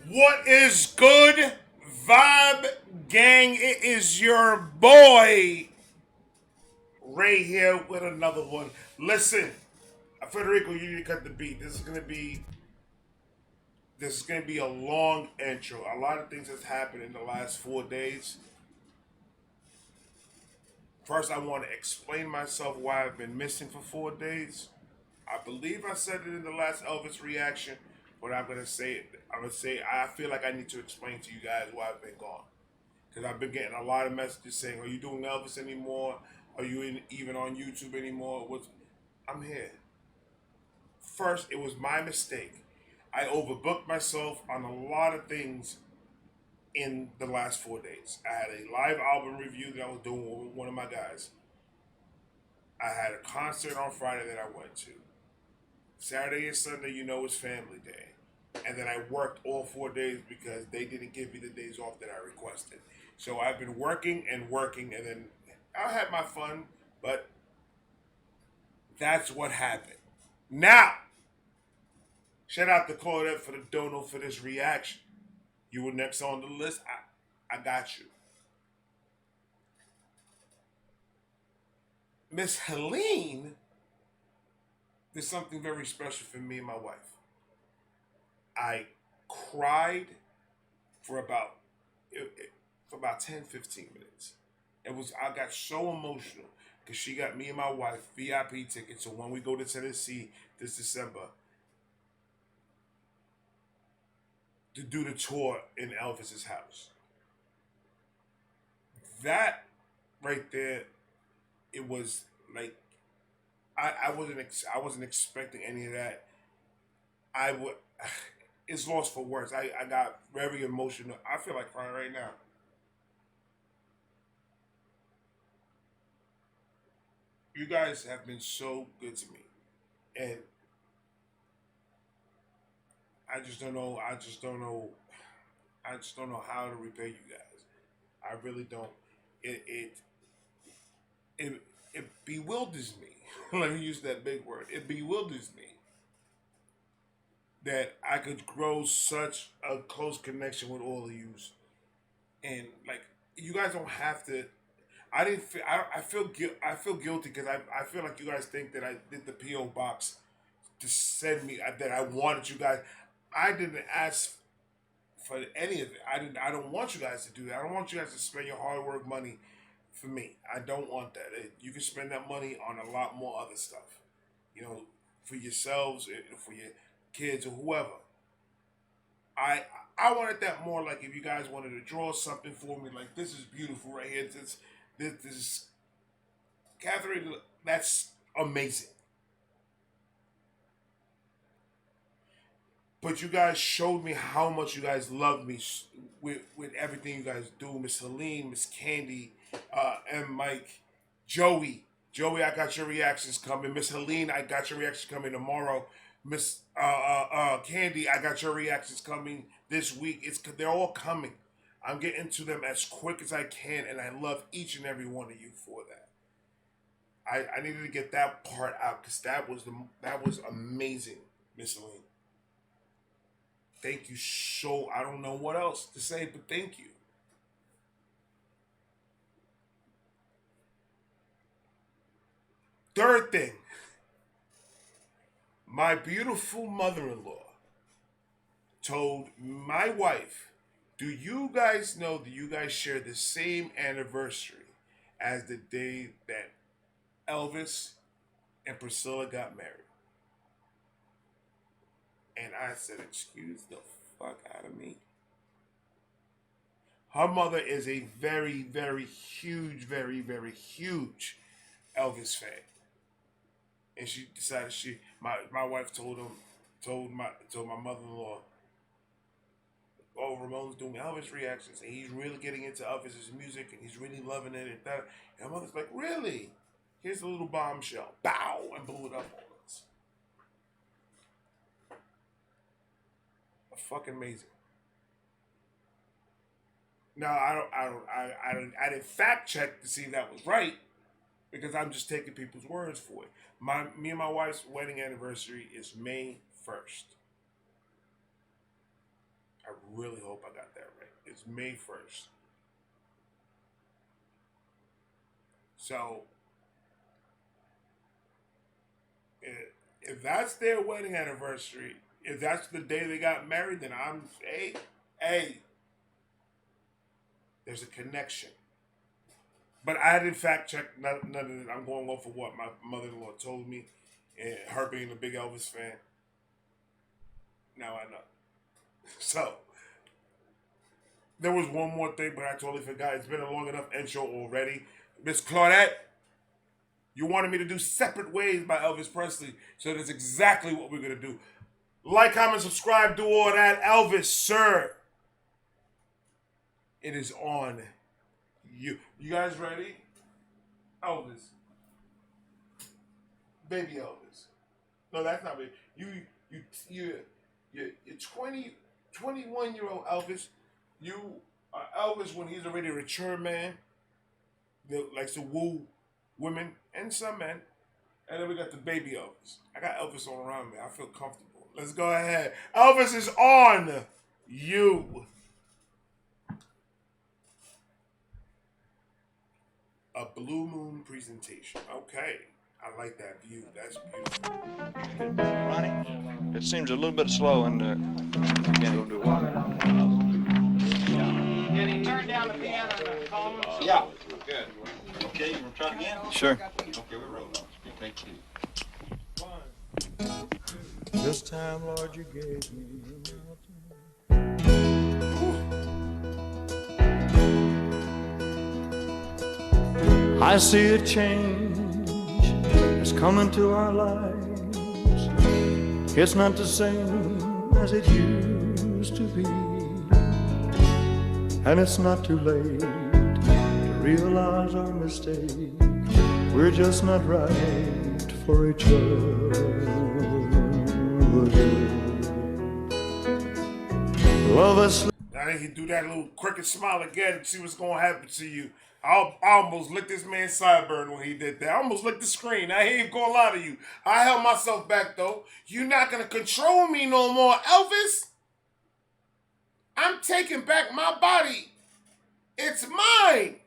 What is good, Vibe Gang? It is your boy Ray here with another one. Listen, Federico, you need to cut the beat. This is gonna be a long intro. A lot of things has happened in the last 4 days. First, I want to explain myself why I've been missing for 4 days. I believe I said it in the last Elvis reaction, but I'm gonna say it. I'm gonna say I feel like I need to explain to you guys why I've been gone. Because I've been getting a lot of messages saying, "Are you doing Elvis anymore? Are you even on YouTube anymore?" I'm here. First, it was my mistake. I overbooked myself on a lot of things in the last 4 days. I had a live album review that I was doing with one of my guys. I had a concert on Friday that I went to. Saturday and Sunday, is family day. And then I worked all 4 days because they didn't give me the days off that I requested. So I've been working and working, and then I had my fun, but that's what happened. Now, shout out to Claudette for the dono for this reaction. You were next on the list. I got you. Miss Helene did something very special for me and my wife. I cried for about for about 10, 15 minutes. I got so emotional because she got me and my wife VIP tickets. So when we go to Tennessee this December to do the tour in Elvis's house, that right there, it was like I wasn't expecting any of that. I would. It's lost for words. I got very emotional. I feel like crying right now. You guys have been so good to me, and I just don't know. I just don't know. I just don't know how to repay you guys. I really don't. It it it, it bewilders me. Let me use that big word. It bewilders me that I could grow such a close connection with all of you, and like you guys don't have to. I didn't. I feel guilty because I feel like you guys think that I did the PO box to send me that I wanted you guys. I didn't ask for any of it. I don't want you guys to do that. I don't want you guys to spend your hard work money for me. I don't want that. You can spend that money on a lot more other stuff. You know, for yourselves, for your kids or whoever. I I wanted that more like if you guys wanted to draw something for me, like this is beautiful right here. This is Catherine. That's amazing. But you guys showed me how much you guys love me with everything you guys do. Miss Helene, Miss Candy, and Mike, Joey. Joey, I got your reactions coming. Miss Helene, I got your reaction coming tomorrow. Miss Candy, I got your reactions coming this week. They're all coming. I'm getting to them as quick as I can, and I love each and every one of you for that. I needed to get that part out because that was amazing, Miss Helene. Thank you so. I don't know what else to say, but thank you. Third thing, my beautiful mother-in-law told my wife, "Do you guys know that you guys share the same anniversary as the day that Elvis and Priscilla got married?" And I said, "Excuse the fuck out of me." Her mother is a very, very huge, very, very huge Elvis fan, and she decided my wife told my mother in law, "Oh, Ramon's doing Elvis reactions, and he's really getting into Elvis's music, and he's really loving it." And that, and my mother's like, "Really? Here's a little bombshell." Bow, and blew it up on us. Fucking amazing. Now I didn't fact check to see if that was right because I'm just taking people's words for it. Me and my wife's wedding anniversary is May 1st. I really hope I got that right. It's May 1st. So if that's their wedding anniversary, if that's the day they got married, then hey, there's a connection. But I didn't fact check none of it. I'm going off of what my mother-in-law told me, and her being a big Elvis fan. Now I know. So there was one more thing, but I totally forgot. It's been a long enough intro already. Miss Claudette, you wanted me to do Separate Ways by Elvis Presley, so that's exactly what we're gonna do. Like, comment, subscribe, do all that. Elvis, sir, it is on you. You guys ready? Elvis, baby Elvis. No, that's not me. You, you, you're 21-year-old Elvis. You are Elvis when he's already a mature man that likes to woo women and some men. And then we got the baby Elvis. I got Elvis all around me. I feel comfortable. Let's go ahead. Elvis is on you. A blue moon presentation. Okay. I like that view. That's beautiful. Ronnie, it seems a little bit slow and again, we'll do one. Can he turn down the piano and the phone? Yeah. Good. Okay, you want to try again? Sure. Okay, we're rolling. Thank you. This time, Lord, you gave me I see a change has come into our lives. It's not the same as it used to be. And it's not too late to realize our mistake. We're just not right for each other. Love us. I think he do that little crooked smile again and see what's gonna happen to you. I almost licked this man's sideburn when he did that. I almost licked the screen. I ain't gonna lie to you. I held myself back though. You're not gonna control me no more, Elvis. I'm taking back my body. It's mine.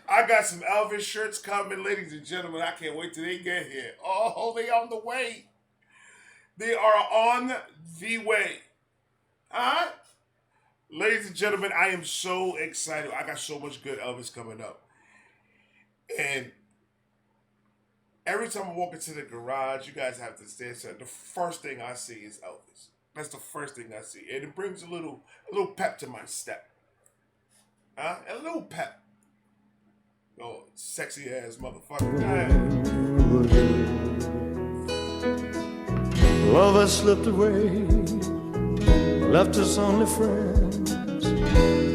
I got some Elvis shirts coming, ladies and gentlemen. I can't wait till they get here. Oh, they on the way. They are on the way. Huh? Ladies and gentlemen, I am so excited. I got so much good Elvis coming up. And every time I walk into the garage, you guys have to stand still. The first thing I see is Elvis. That's the first thing I see. And it brings a little pep to my step. Huh? A little pep. Oh, sexy ass motherfucker. Love has slipped away, left us only friends.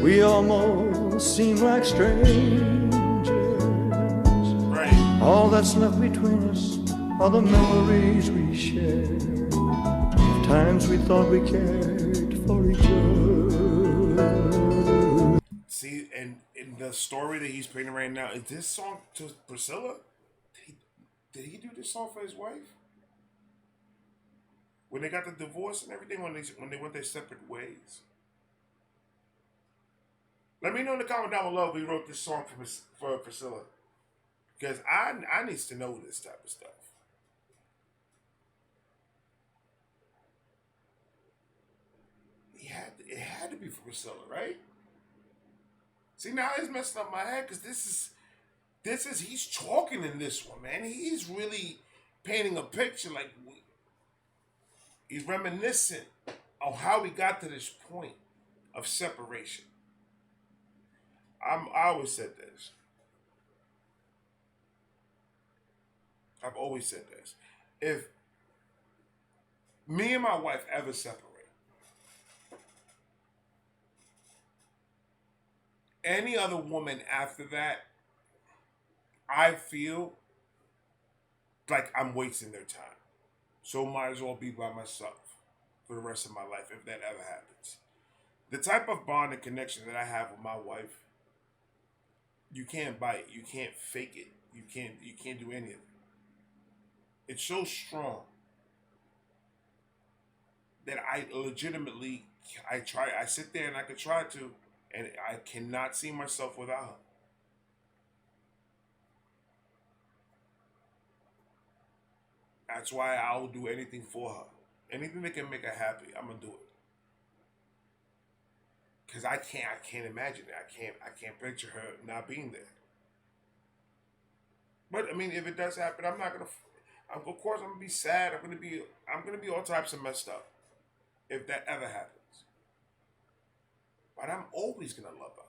We almost seem like strangers. Right. All that's left between us are the memories we share. Of times we thought we cared for each other. See, and in the story that he's painting right now, is this song to Priscilla? Did he do this song for his wife? When they got the divorce and everything, when they went their separate ways. Let me know in the comment down below if he wrote this song for Priscilla. Because I needs to know this type of stuff. It had to be for Priscilla, right? See, now it's messing up my head because this is he's talking in this one, man. He's really painting a picture, like he's reminiscent of how we got to this point of separation. I always said this. I've always said this. If me and my wife ever separate, any other woman after that, I feel like I'm wasting their time. So might as well be by myself for the rest of my life if that ever happens. The type of bond and connection that I have with my wife, you can't buy it. You can't fake it. You can't do any of it. It's so strong that I legitimately, I sit there and I could try to, and I cannot see myself without her. That's why I will do anything for her. Anything that can make her happy, I'm gonna do it. Cause I can't imagine it. I can't picture her not being there. But I mean, if it does happen, I'm not gonna. Of course, I'm gonna be sad. I'm gonna be all types of messed up if that ever happens. But I'm always gonna love her.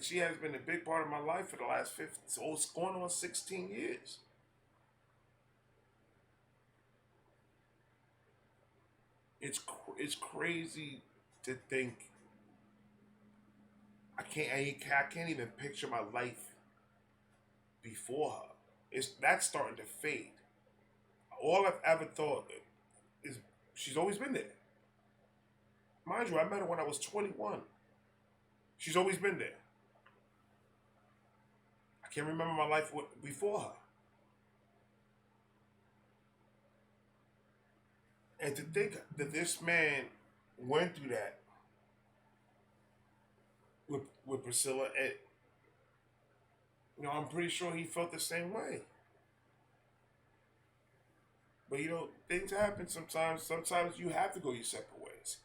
She has been a big part of my life for the last 15, so it's going on 16 years. It's crazy to think. I can't even picture my life before her. That's starting to fade. All I've ever thought is she's always been there. Mind you, I met her when I was 21. She's always been there. I can't remember my life before her. And to think that this man went through that with Priscilla, and I'm pretty sure he felt the same way. But things happen sometimes. Sometimes you have to go your separate ways.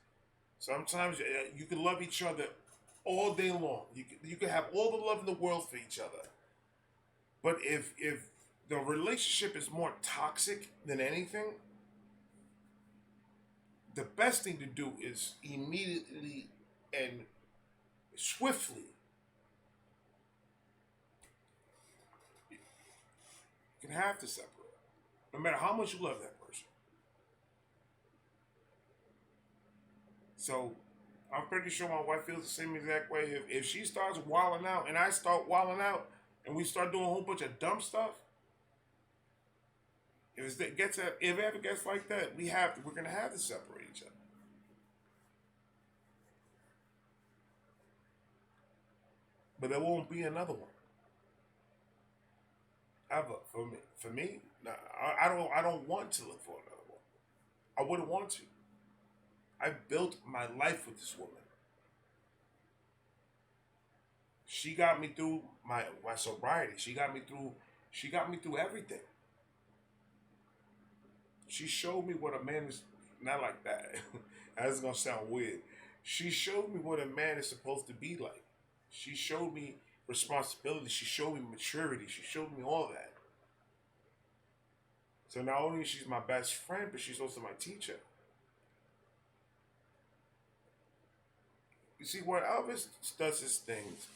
Sometimes you can love each other all day long. You can have all the love in the world for each other. But if the relationship is more toxic than anything, the best thing to do is immediately and swiftly you can have to separate. No matter how much you love that person. So I'm pretty sure my wife feels the same exact way. If she starts wilding out and I start wilding out and we start doing a whole bunch of dumb stuff, if it ever gets like that, we're gonna have to separate each other. But there won't be another one. Ever for me, nah, I don't want to look for another one. I wouldn't want to. I built my life with this woman. She got me through my sobriety. She got me through everything. She showed me what a man is not like that. That's gonna sound weird. She showed me what a man is supposed to be like. She showed me responsibility. She showed me maturity. She showed me all that. So not only is she my best friend, but she's also my teacher. You see, when Elvis does his things,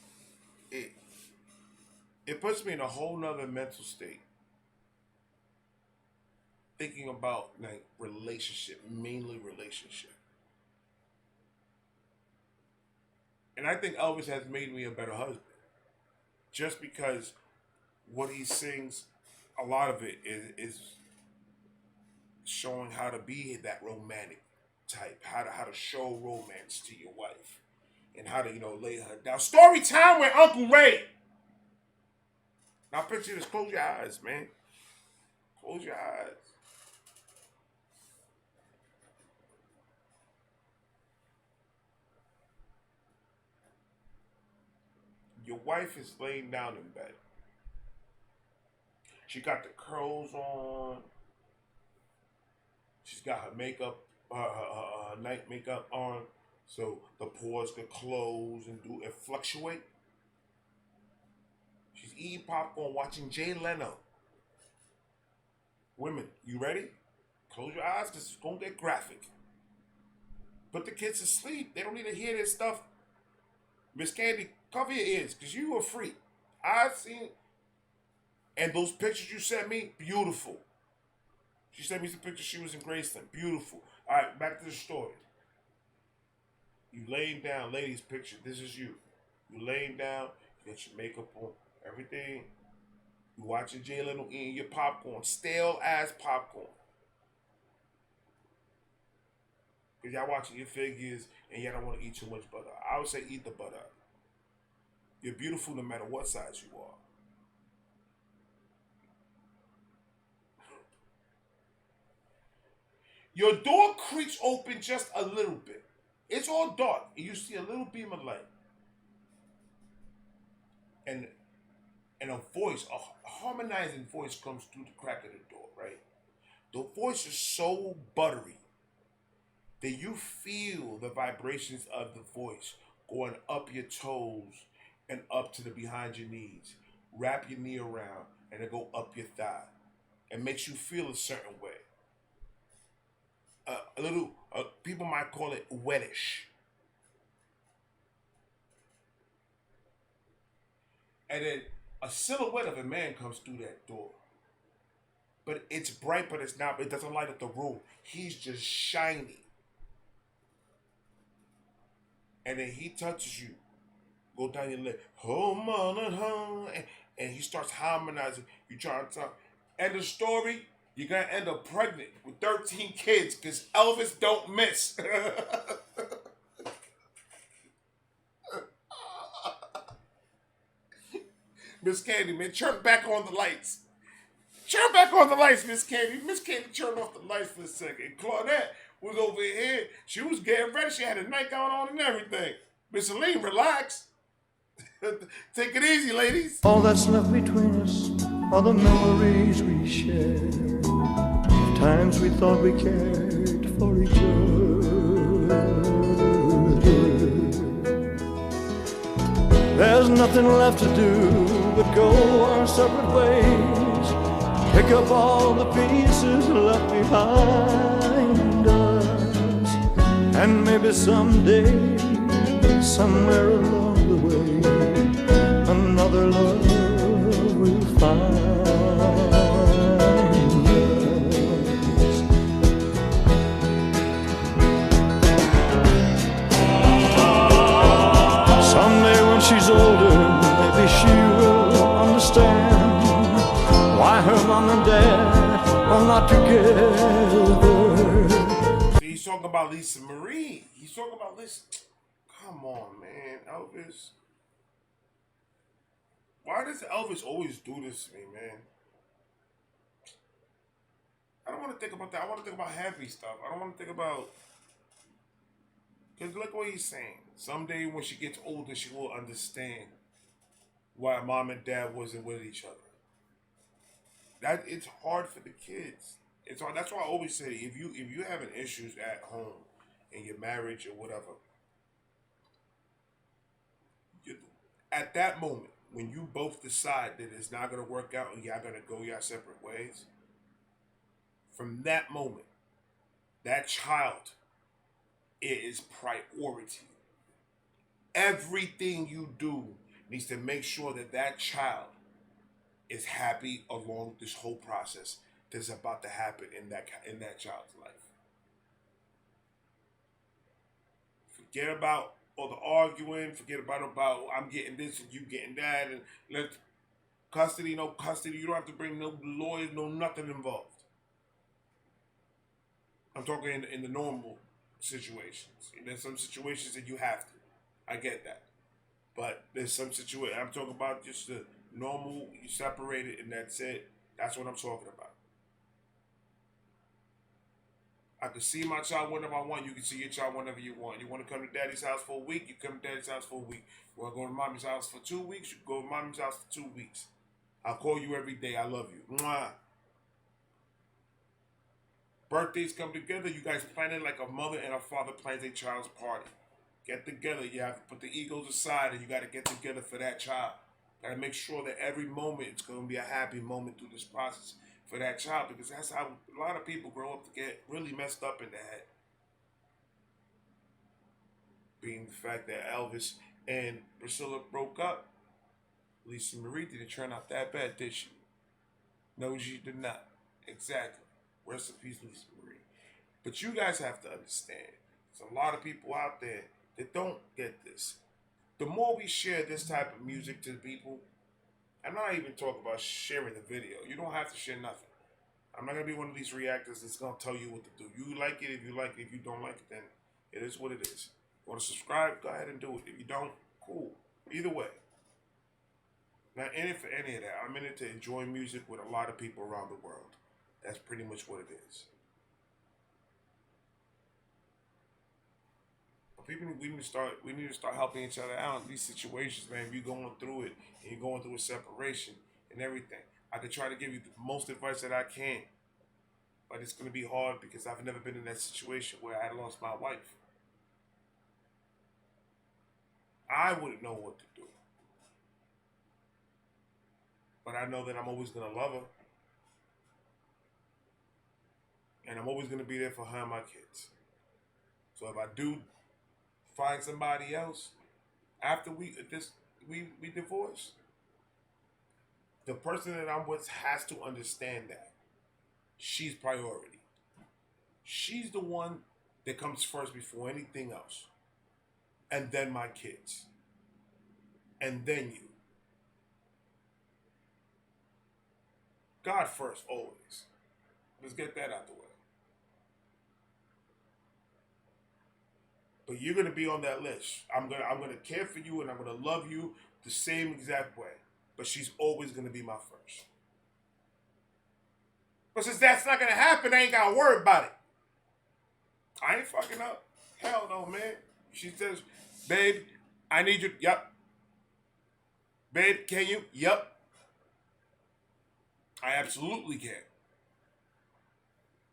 it puts me in a whole nother mental state. Thinking about like relationship, mainly relationship. And I think Elvis has made me a better husband. Just because what he sings, a lot of it is showing how to be that romantic type, how to show romance to your wife, and how to lay her down. Story time with Uncle Ray. Now picture this. Close your eyes, man. Close your eyes. Your wife is laying down in bed. She got the curls on. She's got her makeup, her night makeup on, so the pores could close and fluctuate. She's eating popcorn, watching Jay Leno. Women, you ready? Close your eyes, because it's gonna get graphic. Put the kids to sleep. They don't need to hear this stuff. Miss Candy, cover your ears, because you a freak. I've seen, and those pictures you sent me, beautiful. She sent me some pictures. She was in Graceland. Beautiful. All right, back to the story. You laying down, ladies, picture. This is you. You laying down. You got your makeup on. Everything. You watching Jay Leno eating your popcorn. Stale ass popcorn. Because y'all watching your figures and y'all don't want to eat too much butter. I would say eat the butter. You're beautiful no matter what size you are. Your door creaks open just a little bit. It's all dark, and you see a little beam of light. And a voice, a harmonizing voice comes through the crack of the door, right? The voice is so buttery that you feel the vibrations of the voice going up your toes and up to the behind your knees. Wrap your knee around and it go up your thigh. It makes you feel a certain way. A little, people might call it wettish. And then a silhouette of a man comes through that door. But it's bright, but it's not. It doesn't light up the room. He's just shiny. And then he touches you. Go down your leg. Home on and home. And he starts harmonizing. You try to talk. End of story. You're going to end up pregnant with 13 kids because Elvis don't miss. Miss Candy, man, turn back on the lights. Turn back on the lights, Miss Candy. Miss Candy turned off the lights for a second. Claudette was over here. She was getting ready. She had a nightgown on and everything. Miss Aline, relax. Take it easy, ladies. All that's left between us are the memories we shared. Times we thought we cared for each other. There's nothing left to do but go our separate ways. Pick up all the pieces left behind us. And maybe someday, somewhere along the way, another love will find us. Someday when she's older, maybe she will understand why her mom and dad are not together. He's talking about Lisa Marie. He's talking about Lisa. Come on, man, Elvis. Why does Elvis always do this to me, man? I don't want to think about that. I want to think about happy stuff. I don't want to think about... Because look what he's saying. Someday when she gets older, she will understand why mom and dad wasn't with each other. That it's hard for the kids. It's hard. That's why I always say, if you having issues at home in your marriage or whatever, at that moment, when you both decide that it's not going to work out and y'all going to go your separate ways, from that moment, that child is priority. Everything you do needs to make sure that that child is happy along this whole process that's about to happen in that child's life. Forget about all the arguing. Forget about I'm getting this and you getting that, and let custody, no custody. You don't have to bring no lawyers, no nothing involved. I'm talking in the normal situations. And there's some situations that you have to. I get that, but there's some situations I'm talking about just the normal. You separate it and that's it. That's what I'm talking about. I can see my child whenever I want. You can see your child whenever you want. You want to come to daddy's house for a week, you come to daddy's house for a week. You want to go to mommy's house for 2 weeks, you go to mommy's house for 2 weeks. I'll call you every day. I love you. Mwah. Birthdays come together. You guys plan it like a mother and a father plans a child's party. Get together. You have to put the egos aside and you got to get together for that child. Got to make sure that every moment it's going to be a happy moment through this process for that child, because that's how a lot of people grow up to get really messed up in the head. Being the fact that Elvis and Priscilla broke up, Lisa Marie didn't turn out that bad, did she? No, she did not. Exactly. Rest in peace, Lisa Marie. But you guys have to understand, there's a lot of people out there that don't get this. The more we share this type of music to people, I'm not even talking about sharing the video. You don't have to share nothing. I'm not going to be one of these reactors that's going to tell you what to do. You like it, if you like it. If you don't like it, then it is what it is. You want to subscribe, go ahead and do it. If you don't, cool. Either way. Not in it for any of that. I'm in it to enjoy music with a lot of people around the world. That's pretty much what it is. we need to start helping each other out in these situations, man. If you're going through it and you're going through a separation and everything, I could try to give you the most advice that I can, but it's gonna be hard because I've never been in that situation where I lost my wife. I wouldn't know what to do, but I know that I'm always gonna love her, and I'm always gonna be there for her and my kids. So if I do find somebody else after we divorce, the person that I'm with has to understand that she's priority. She's the one that comes first before anything else, and then my kids, and then you. God first, always. Let's get that out the way. But you're gonna be on that list. I'm gonna care for you and I'm gonna love you the same exact way. But she's always gonna be my first. But since that's not gonna happen, I ain't gotta worry about it. I ain't fucking up. Hell no, man. She says, babe, I need you. Yup. Babe, can you? Yup. I absolutely can.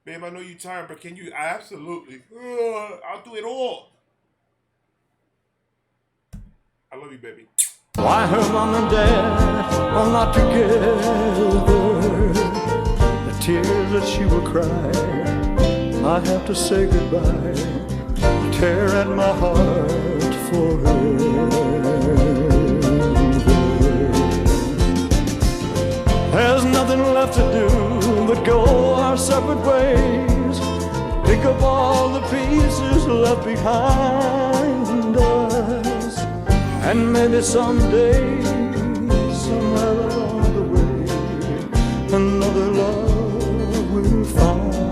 Babe, I know you're tired, but can you? I absolutely. I'll do it all. I love you, baby. Why her mom and dad are not together. The tears that she will cry, I have to say goodbye. Tear at my heart for her. There's nothing left to do but go our separate ways. Pick up all the pieces left behind us, and maybe someday, somewhere along the way, another love will find us.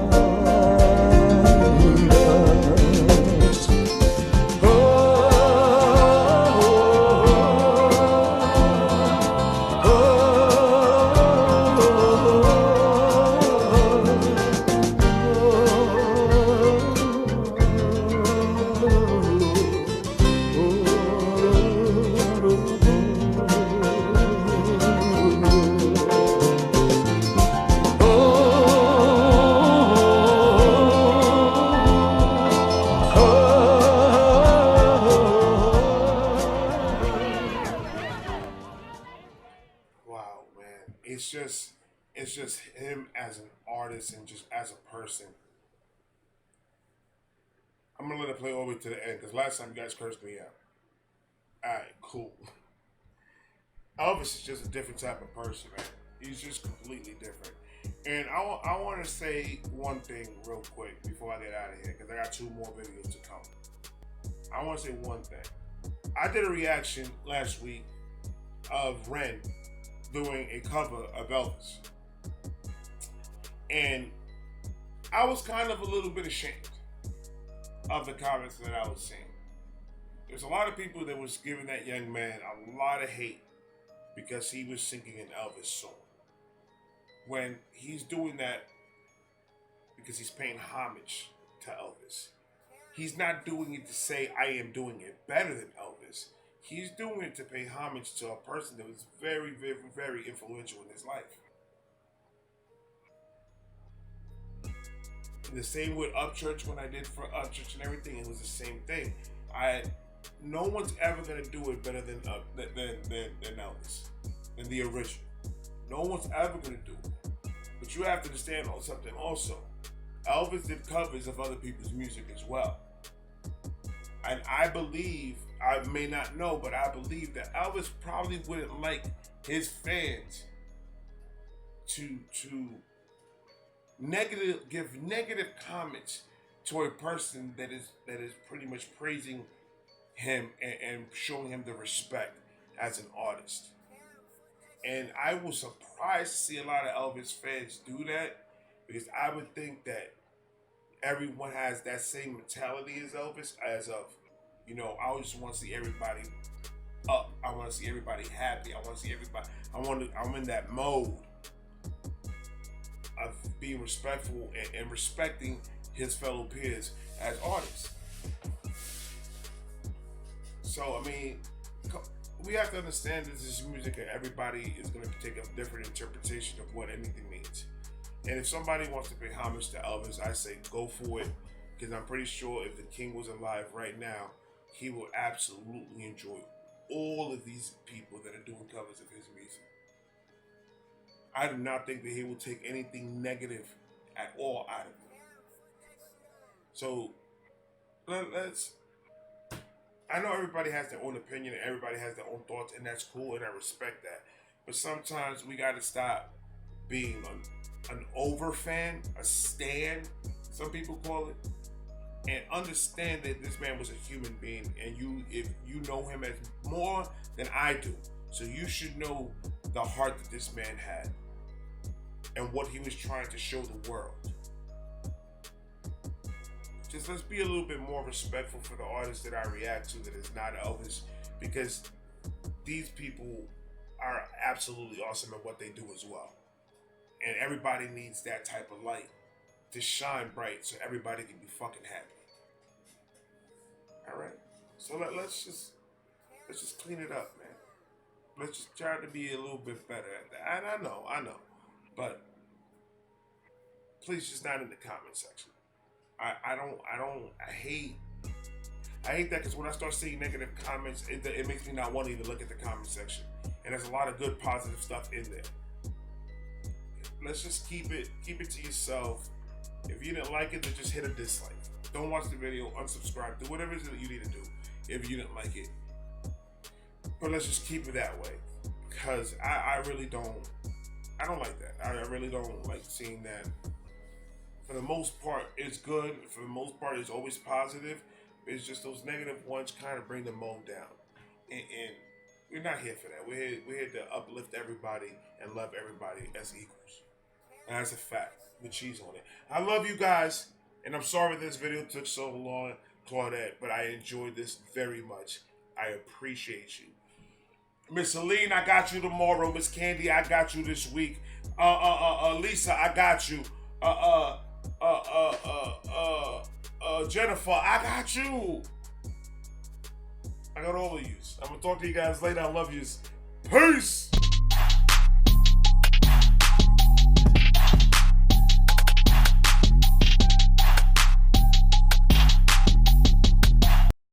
Wow, man. It's just him as an artist and just as a person. I'm gonna let it play all the way to the end because last time you guys cursed me out. Alright, cool. Elvis is just a different type of person, man. He's just completely different. And I want to say one thing real quick before I get out of here because I got 2 more videos to come. I want to say one thing. I did a reaction last week of Ren doing a cover of Elvis. And I was kind of a little bit ashamed of the comments that I was seeing. There's a lot of people that was giving that young man a lot of hate because he was singing an Elvis song. When he's doing that because he's paying homage to Elvis. He's not doing it to say, I am doing it better than Elvis. He's doing it to pay homage to a person that was very, very, very influential in his life. The same with Upchurch when I did for Upchurch and everything. It was the same thing. No one's ever gonna do it better than Elvis, than the original. No one's ever gonna do it. But you have to understand something also. Elvis did covers of other people's music as well. And I believe, I may not know, but I believe that Elvis probably wouldn't like his fans to give negative comments to a person that is pretty much praising him and showing him the respect as an artist. And I was surprised to see a lot of Elvis fans do that because I would think that everyone has that same mentality as Elvis, as of, I just want to see everybody up. I want to see everybody happy. I want to see everybody. I'm in that mode of being respectful and respecting his fellow peers as artists. So I mean, we have to understand that this is music, and everybody is going to take a different interpretation of what anything means. And if somebody wants to pay homage to Elvis, I say go for it, because I'm pretty sure if the King was alive right now, he will absolutely enjoy all of these people that are doing covers of his music. I do not think that he will take anything negative at all out of it. So let's. I know everybody has their own opinion and everybody has their own thoughts, and that's cool, and I respect that. But sometimes we got to stop being an over fan, a stan, some people call it, and understand that this man was a human being, and if you know him as more than I do, so you should know the heart that this man had and what he was trying to show the world. Just let's be a little bit more respectful for the artists that I react to that is not Elvis, because these people are absolutely awesome at what they do as well. And everybody needs that type of light to shine bright so everybody can be fucking happy. All right? So let's just clean it up, man. Let's just try to be a little bit better at that. And I know. But please just not in the comment section. I hate that, because when I start seeing negative comments, it makes me not want to even look at the comment section. And there's a lot of good, positive stuff in there. Let's just keep it to yourself. If you didn't like it, then just hit a dislike. Don't watch the video, unsubscribe, do whatever it is that you need to do if you didn't like it. But let's just keep it that way, because I really don't like that. I really don't like seeing that. For the most part, it's good. For the most part, it's always positive. It's just those negative ones kind of bring the mood down. And we're not here for that. We're here to uplift everybody and love everybody as equals. And that's a fact, with cheese on it. I love you guys, and I'm sorry this video took so long, Claudette, but I enjoyed this very much. I appreciate you. Miss Aline, I got you tomorrow. Miss Candy, I got you this week. Lisa, I got you. Jennifer, I got you. I got all of you. I'm gonna talk to you guys later. I love you. Peace.